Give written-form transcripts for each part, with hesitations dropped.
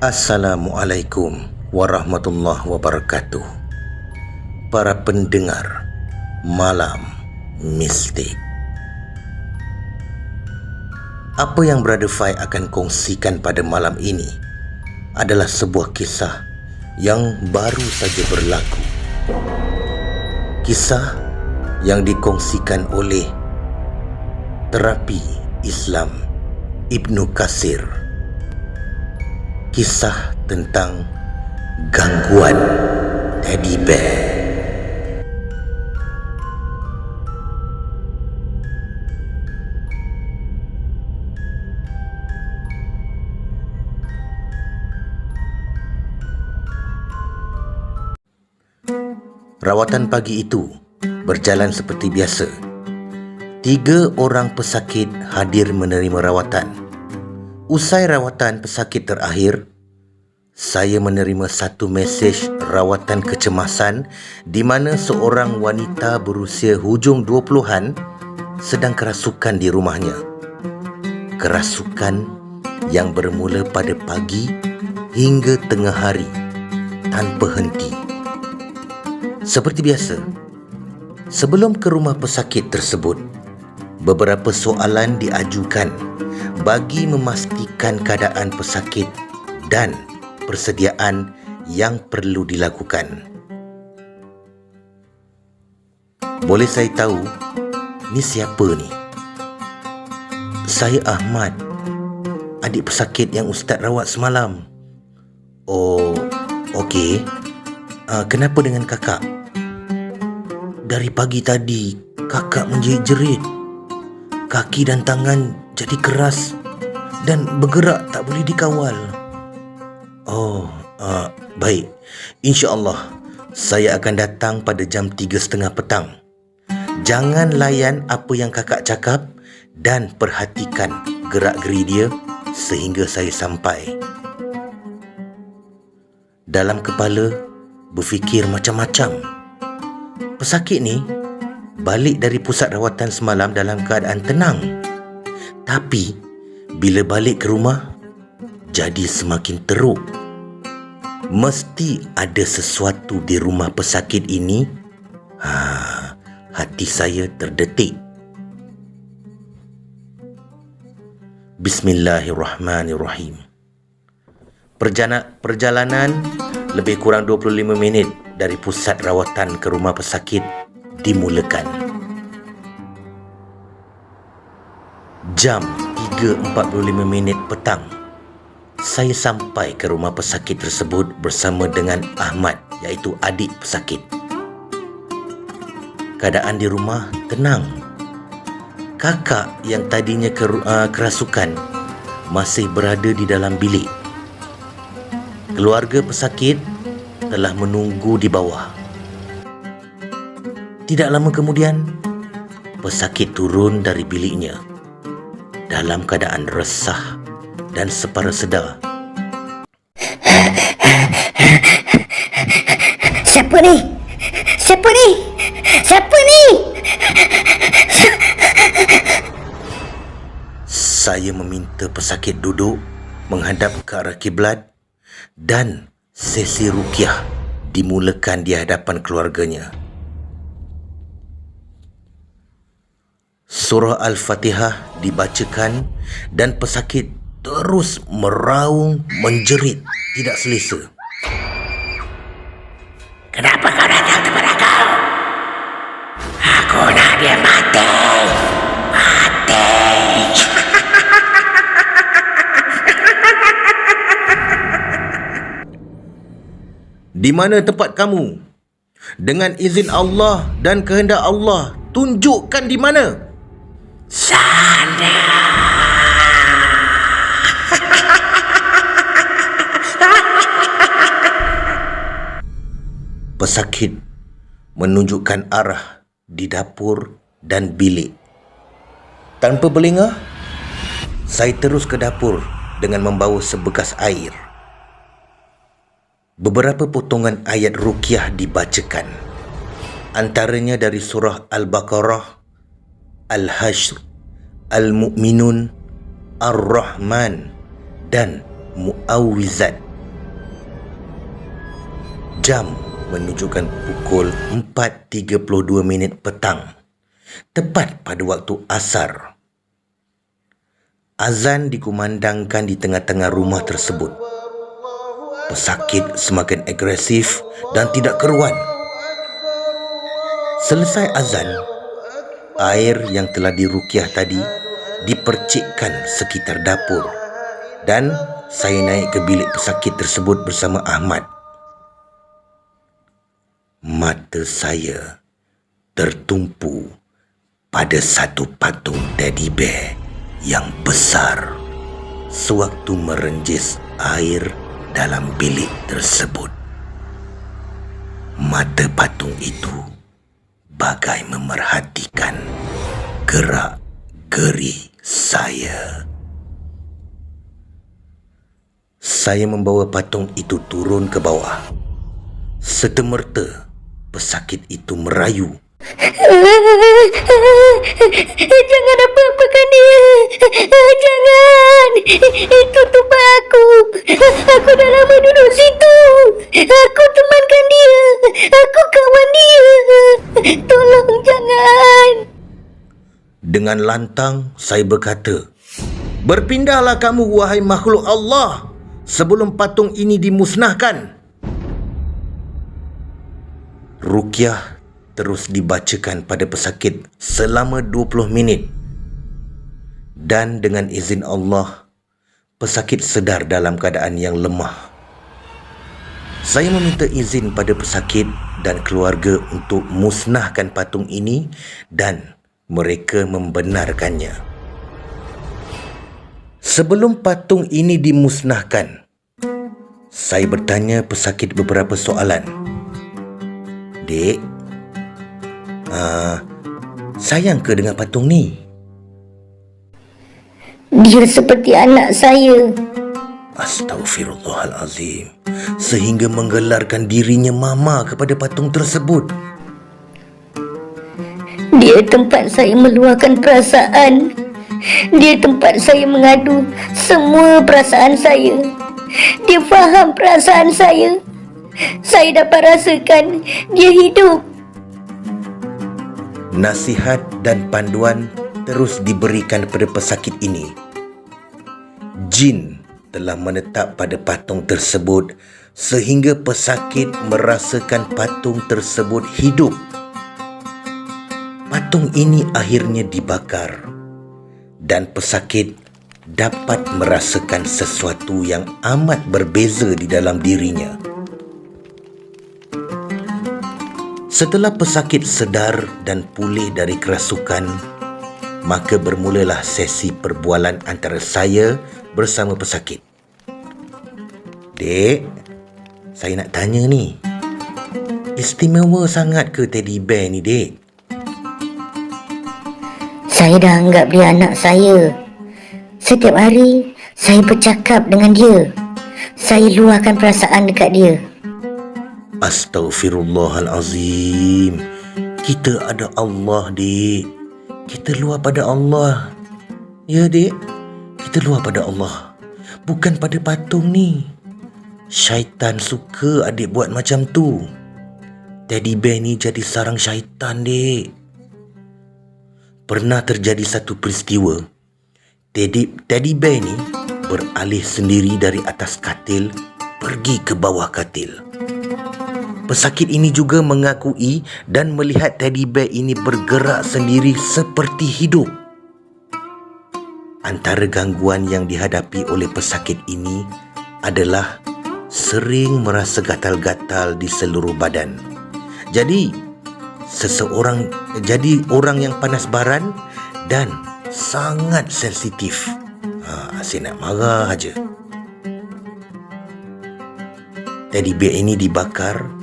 Assalamualaikum warahmatullahi wabarakatuh. Para pendengar Malam Mistik, apa yang Brother Fai akan kongsikan pada malam ini adalah sebuah kisah yang baru saja berlaku. Kisah yang dikongsikan oleh Terapi Islam Ibnu Katsir. Kisah tentang gangguan teddy bear. Rawatan pagi itu berjalan seperti biasa. 3 orang pesakit hadir menerima rawatan. Usai rawatan pesakit terakhir, saya menerima satu mesej rawatan kecemasan di mana seorang wanita berusia hujung 20-an sedang kerasukan di rumahnya. Kerasukan yang bermula pada pagi hingga tengah hari tanpa henti. Seperti biasa, sebelum ke rumah pesakit tersebut, beberapa soalan diajukan bagi memastikan keadaan pesakit dan persediaan yang perlu dilakukan. Boleh saya tahu, ni siapa ni? Saya Ahmad, adik pesakit yang Ustaz rawat semalam. Oh, okey. Kenapa dengan kakak? Dari pagi tadi, kakak menjerit-jerit. Kaki dan tangan jadi keras dan bergerak tak boleh dikawal. Oh, baik. InsyaAllah, saya akan datang pada jam 3.30 petang. Jangan layan apa yang kakak cakap dan perhatikan gerak-geri dia sehingga saya sampai. Dalam kepala berfikir macam-macam. Pesakit ni balik dari pusat rawatan semalam dalam keadaan tenang. Tapi bila balik ke rumah, jadi semakin teruk. Mesti ada sesuatu di rumah pesakit ini. Hati saya terdetik. Bismillahirrahmanirrahim. Perjalanan lebih kurang 25 minit dari pusat rawatan ke rumah pesakit dimulakan. Jam 3.45 petang, saya sampai ke rumah pesakit tersebut bersama dengan Ahmad, iaitu adik pesakit. Keadaan di rumah tenang. Kakak yang tadinya kerasukan masih berada di dalam bilik. Keluarga pesakit telah menunggu di bawah. Tidak lama kemudian, pesakit turun dari biliknya dalam keadaan resah dan separa sedar. Siapa ni? Siapa ni? Siapa ni? Saya meminta pesakit duduk menghadap ke arah kiblat dan sesi ruqyah dimulakan di hadapan keluarganya. Surah Al-Fatihah dibacakan dan pesakit terus meraung menjerit tidak selesa. Kenapa kau datang kepada kau? Aku nak dia mati. Mati. Di mana tempat kamu? Dengan izin Allah dan kehendak Allah, tunjukkan di mana. Sana. Pesakit menunjukkan arah di dapur dan bilik. Tanpa berlengah, saya terus ke dapur dengan membawa sebekas air. Beberapa potongan ayat ruqyah dibacakan. Antaranya dari surah Al-Baqarah, Al-Hashr, Al-Mu'minun, Ar-Rahman dan Mu'awwizat Jam menunjukkan pukul 4.32 petang, tepat pada waktu asar. Azan dikumandangkan di tengah-tengah rumah tersebut. Pesakit semakin agresif dan tidak keruan. Selesai azan, air yang telah diruqyah tadi dipercikkan sekitar dapur dan saya naik ke bilik pesakit tersebut bersama Ahmad. Mata saya tertumpu pada satu patung teddy bear yang besar sewaktu merenjis air dalam bilik tersebut. Mata patung itu bagai memerhatikan gerak-geri saya. Saya membawa patung itu turun ke bawah. Serta-merta, pesakit itu merayu. Jangan apa-apakan dia. Jangan. Itu tumpah aku. Aku dah lama duduk situ. Aku temankan dia. Aku kawan dia. Tolong jangan. Dengan lantang, saya berkata, "Berpindahlah kamu, wahai makhluk Allah, sebelum patung ini dimusnahkan." Ruqyah terus dibacakan pada pesakit selama 20 minit. Dan dengan izin Allah, pesakit sedar dalam keadaan yang lemah. Saya meminta izin pada pesakit dan keluarga untuk musnahkan patung ini dan mereka membenarkannya. Sebelum patung ini dimusnahkan, saya bertanya pesakit beberapa soalan. "Dek, sayang ke dengan patung ni?" Dia seperti anak saya. Astaghfirullahalazim. Sehingga menggelarkan dirinya mama kepada patung tersebut. Dia tempat saya meluahkan perasaan. Dia tempat saya mengadu semua perasaan saya. Dia faham perasaan saya. Saya dapat rasakan dia hidup. Nasihat dan panduan terus diberikan pada pesakit ini. Jin telah menetap pada patung tersebut sehingga pesakit merasakan patung tersebut hidup. Patung ini akhirnya dibakar dan pesakit dapat merasakan sesuatu yang amat berbeza di dalam dirinya. Setelah pesakit sedar dan pulih dari kerasukan, maka bermulalah sesi perbualan antara saya bersama pesakit. "Dek, saya nak tanya ni. Istimewa sangat ke teddy bear ni, Dek?" Saya dah anggap dia anak saya. Setiap hari saya bercakap dengan dia. Saya luahkan perasaan dekat dia. Astaghfirullahalazim. Kita ada Allah, Dek. Kita luar pada Allah. Ya, Dek. Kita luar pada Allah. Bukan pada patung ni. Syaitan suka adik buat macam tu. Teddy bear ni jadi sarang syaitan, Dek. Pernah terjadi satu peristiwa. Teddy bear ni beralih sendiri dari atas katil pergi ke bawah katil. Pesakit ini juga mengakui dan melihat teddy bear ini bergerak sendiri seperti hidup. Antara gangguan yang dihadapi oleh pesakit ini adalah sering merasa gatal-gatal di seluruh badan. Jadi orang yang panas baran dan sangat sensitif. Asyik nak marah aja. Teddy bear ini dibakar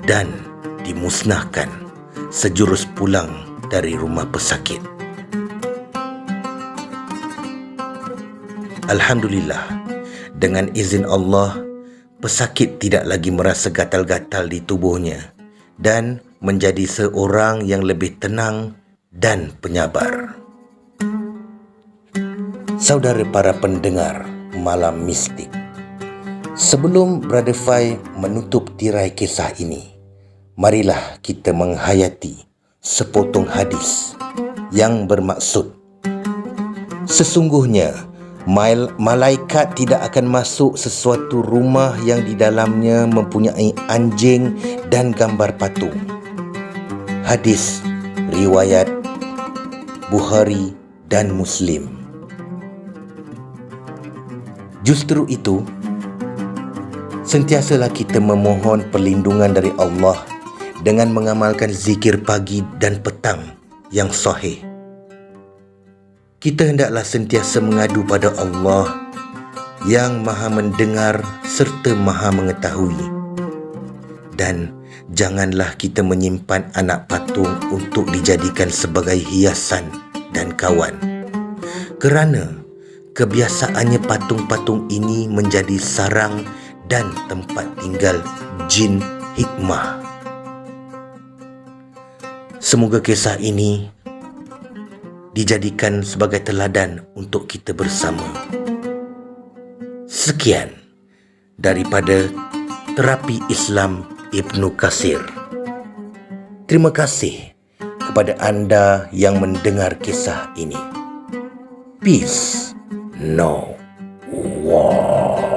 dan dimusnahkan sejurus pulang dari rumah pesakit. Alhamdulillah, dengan izin Allah, pesakit tidak lagi merasa gatal-gatal di tubuhnya dan menjadi seorang yang lebih tenang dan penyabar. Saudara para pendengar Malam Mistik, Sebelum Brother Fai menutup tirai kisah ini, marilah kita menghayati sepotong hadis yang bermaksud, sesungguhnya malaikat tidak akan masuk sesuatu rumah yang di dalamnya mempunyai anjing dan gambar patung. Hadis riwayat Bukhari dan Muslim. Justru itu, sentiasalah kita memohon perlindungan dari Allah dengan mengamalkan zikir pagi dan petang yang sahih. Kita hendaklah sentiasa mengadu pada Allah yang Maha mendengar serta Maha mengetahui. Dan janganlah kita menyimpan anak patung untuk dijadikan sebagai hiasan dan kawan. Kerana kebiasaannya patung-patung ini menjadi sarang dan tempat tinggal jin hikmah. Semoga kisah ini dijadikan sebagai teladan untuk kita bersama. Sekian daripada Terapi Islam Ibnu Katsir. Terima kasih kepada anda yang mendengar kisah ini. Peace, no war.